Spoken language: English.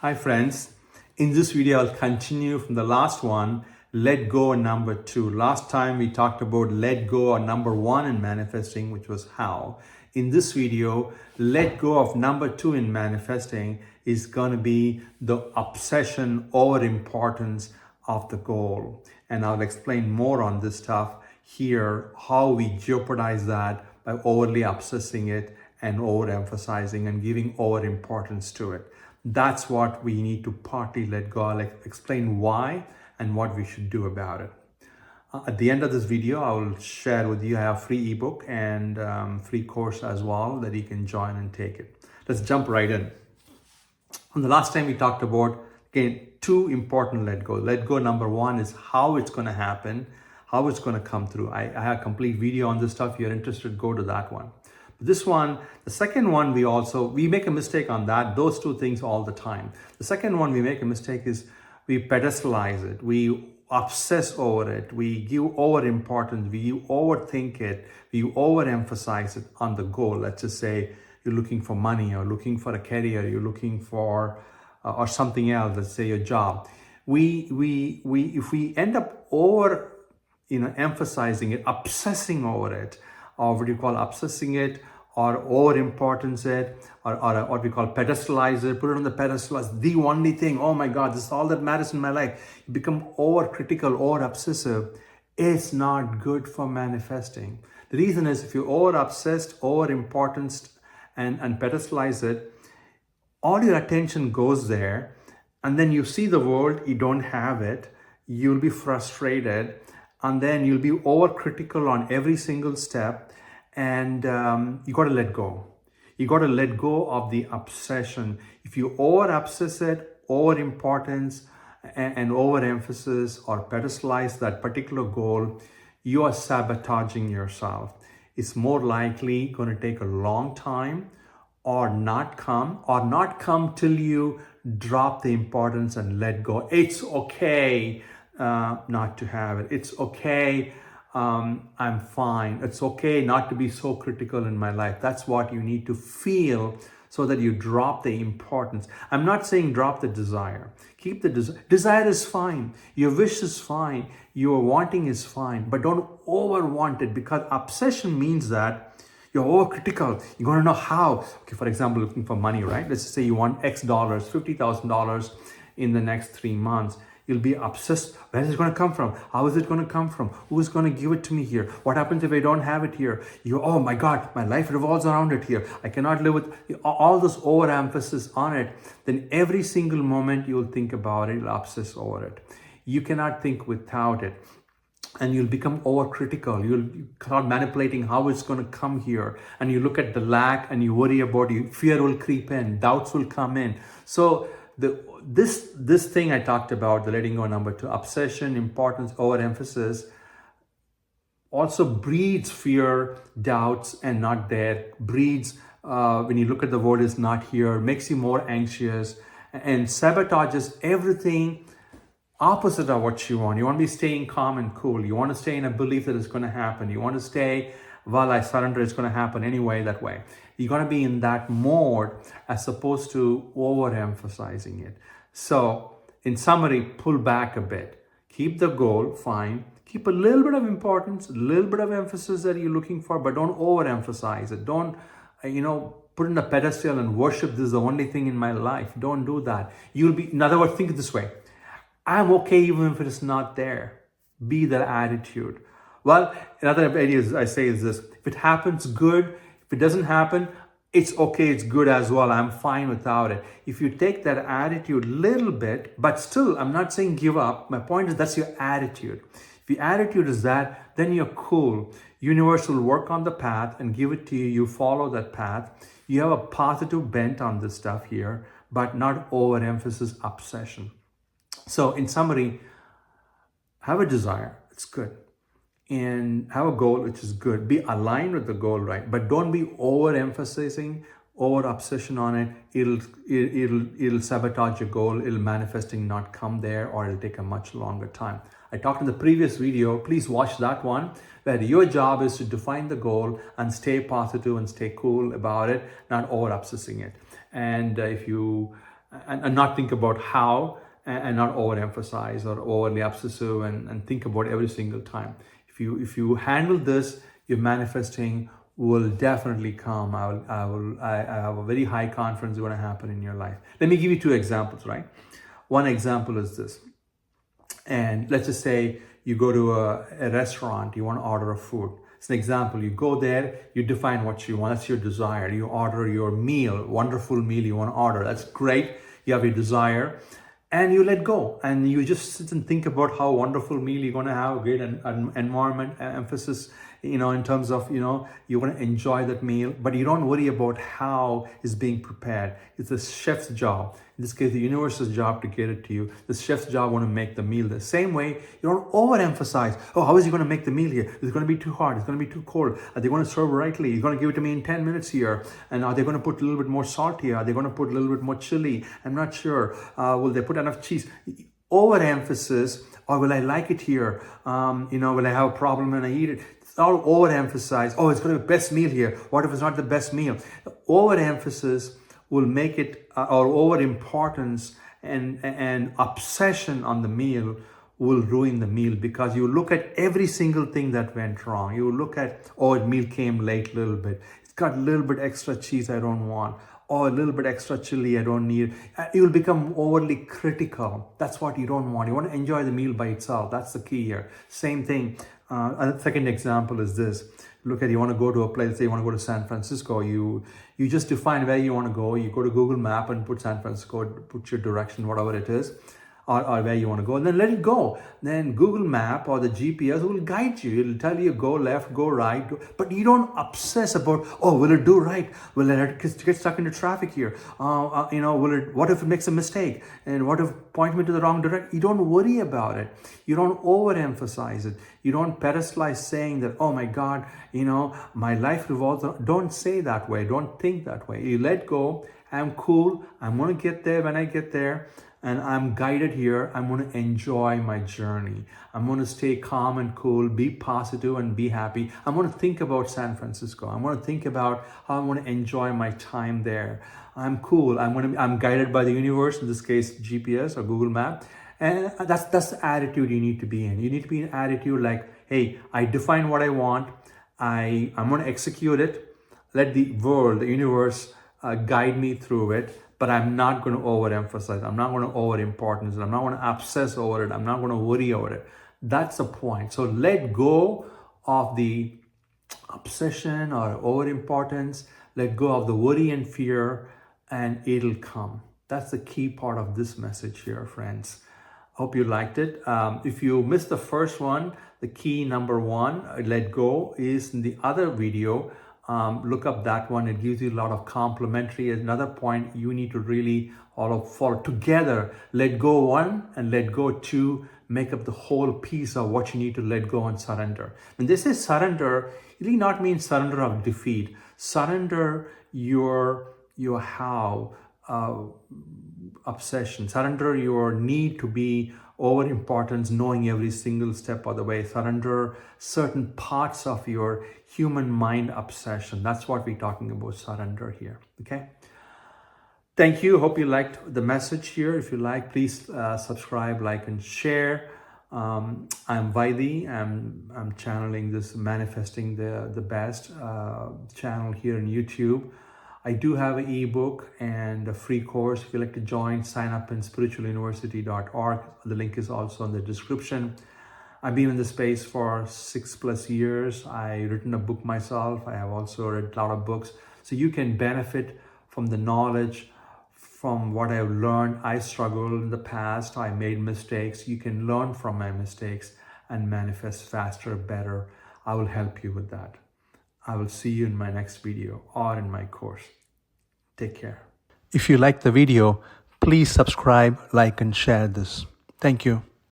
Hi friends, in this video I'll continue from the last one, let go number 2. Last time we talked about let go of number 1 in manifesting, which was how. In this video, let go of number 2 in manifesting is going to be the obsession or importance of the goal. And I'll explain more on this stuff here, how we jeopardize that by overly obsessing it and overemphasizing and giving over importance to it. That's what we need to partly let go. I'll explain why and what we should do about it. At the end of this video, I will share with you, I have free ebook and free course as well that you can join and take it. Let's jump right in. On the last time we talked about, again, 2 important let go. Let go number 1 is how it's going to happen, how it's going to come through. I have a complete video on this stuff. If you're interested, go to that one. This one, the second one, we make a mistake on that, those 2 things all the time. The second one we make a mistake is we pedestalize it, we obsess over it, we give over importance, we overthink it, we overemphasize it on the goal. Let's just say you're looking for money or looking for a career, you're looking for, or something else, let's say your job. If we end up over, emphasizing it, obsessing over it, or what you call obsessing it, or over importance it, or what we call pedestalize it, put it on the pedestal as the only thing. Oh my God, this is all that matters in my life. You become over critical, over obsessive. It's not good for manifesting. The reason is if you're over obsessed, over importance, and pedestalize it, all your attention goes there, and then you see the world, you don't have it, you'll be frustrated, and then you'll be over critical on every single step. And you got to let go. You got to let go of the obsession. If you over obsess it, over importance and over emphasis or pedestalize that particular goal, you are sabotaging yourself. It's more likely going to take a long time or not come till you drop the importance and let go. It's okay not to have it. It's okay. I'm fine. It's okay not to be so critical in my life. That's what you need to feel so that you drop the importance. I'm not saying drop the desire. Keep the desire. Desire is fine. Your wish is fine. Your wanting is fine. But don't over want it, because obsession means that you're over critical. You're going to know how. Okay, for example, looking for money, right? Let's just say you want X dollars, $50,000 in the next 3 months. You'll be obsessed. Where is it going to come from? How is it going to come from? Who is going to give it to me here? What happens if I don't have it here? Oh my God, my life revolves around it here. I cannot live with all this overemphasis on it. Then every single moment you'll think about it, you'll obsess over it. You cannot think without it. And you'll become overcritical. You'll start manipulating how it's going to come here. And you look at the lack and you worry about it. Fear will creep in. Doubts will come in. So this thing I talked about, the letting go number 2, obsession, importance, overemphasis, also breeds fear, doubts, and not there. Breeds, when you look at the world is not here, makes you more anxious, and sabotages everything opposite of what you want. You want to be staying calm and cool. You want to stay in a belief that it's going to happen. You want to stay, well, I surrender, it's going to happen anyway, that way. You're going to be in that mode as opposed to overemphasizing it. So, in summary, pull back a bit. Keep the goal, fine. Keep a little bit of importance, a little bit of emphasis that you're looking for, but don't overemphasize it. Don't, put in a pedestal and worship, this is the only thing in my life. Don't do that. You'll be, in other words, think this way. I'm okay even if it's not there. Be that attitude. Well, another idea I say is this: if it happens, good. If it doesn't happen, it's okay, it's good as well. I'm fine without it. If you take that attitude a little bit, but still, I'm not saying give up. My point is that's your attitude. If your attitude is that, then you're cool. Universe will work on the path and give it to you. You follow that path. You have a positive bent on this stuff here, but not overemphasis, obsession. So in summary, have a desire. It's good. And have a goal, which is good. Be aligned with the goal, right? But don't be overemphasizing, over obsession on it. It'll sabotage your goal. It'll manifesting not come there, or it'll take a much longer time. I talked in the previous video. Please watch that one, where your job is to define the goal and stay positive and stay cool about it, not over obsessing it. And if you and not think about how, and not overemphasize or overly obsessive and think about every single time. If you handle this, your manifesting will definitely come. I have a very high confidence it's going to happen in your life. Let me give you two examples, right? One example is this. And let's just say you go to a restaurant, you want to order a food. It's an example. You go there, you define what you want. That's your desire. You order your meal, wonderful meal you want to order. That's great. You have your desire. And you let go, and you just sit and think about how wonderful meal you're going to have, great environment, emphasis, in terms of, you want to enjoy that meal, but you don't worry about how it's being prepared. It's the chef's job. In this case, the universe's job to get it to you. The chef's job want to make the meal. The same way, you don't overemphasize, oh, how is he going to make the meal here? Is it going to be too hot? It's going to be too cold? Are they going to serve rightly? He's going to give it to me in 10 minutes here. And are they going to put a little bit more salt here? Are they going to put a little bit more chili? I'm not sure. Will they put enough cheese? Overemphasis, or will I like it here? Will I have a problem when I eat it? It's all overemphasized. Oh, it's going to be the best meal here. What if it's not the best meal? Overemphasis will make it, or overimportance and obsession on the meal will ruin the meal, because you look at every single thing that went wrong. You look at, oh, the meal came late a little bit. It's got a little bit extra cheese I don't want. Or a little bit extra chili I don't need. You'll become overly critical. That's what you don't want. You want to enjoy the meal by itself. That's the key here. Same thing. A second example is this. Look at, you want to go to a place, say you want to go to San Francisco. You just define where you want to go. You go to Google Map and put San Francisco, put your direction, whatever it is, or where you want to go, and then let it go. Then Google Map or the GPS will guide you. It'll tell you go left, go right, but you don't obsess about, oh, will it do right? Will it get stuck into traffic here? What if it makes a mistake? And what if it points me to the wrong direction? You don't worry about it. You don't overemphasize it. You don't pedestalize saying that, oh my God, my life revolves around. Don't say that way. Don't think that way. You let go. I'm cool. I'm going to get there when I get there. And I'm guided here. I'm going to enjoy my journey. I'm going to stay calm and cool, be positive and be happy. I'm going to think about San Francisco. I'm going to think about how I'm going to enjoy my time there. I'm cool. I'm guided by the universe, in this case, GPS or Google Map. And that's the attitude you need to be in. You need to be in attitude like, hey, I define what I want. I'm going to execute it. Let the world, the universe, guide me through it. But I'm not going to overemphasize. I'm not going to overimportance it. I'm not going to obsess over it. I'm not going to worry over it. That's the point. So let go of the obsession or overimportance. Let go of the worry and fear, and it'll come. That's the key part of this message here, friends. Hope you liked it. If you missed the first one, the key number one, let go, is in the other video. Look up that one. It gives you a lot of complementary. Another point you need to really all of follow together. Let go one and let go two make up the whole piece of what you need to let go and surrender. When they say surrender, it really not mean surrender of defeat. Surrender your how obsession. Surrender your need to be over importance, knowing every single step of the way. Surrender certain parts of your human mind obsession. That's what we're talking about, surrender here. Okay. Thank you. Hope you liked the message here. If you like, please subscribe, like, and share. I'm 𝐉𝐨𝐬𝐧. I'm channeling this Manifesting the Best channel here on YouTube. I do have an ebook and a free course. If you'd like to join, sign up in spiritualuniversity.org. The link is also in the description. I've been in this space for 6+ years. I've written a book myself. I have also read a lot of books. So you can benefit from the knowledge, from what I've learned. I struggled in the past. I made mistakes. You can learn from my mistakes and manifest faster, better. I will help you with that. I will see you in my next video or in my course. Take care. If you like the video, please subscribe, like, and share this. Thank you.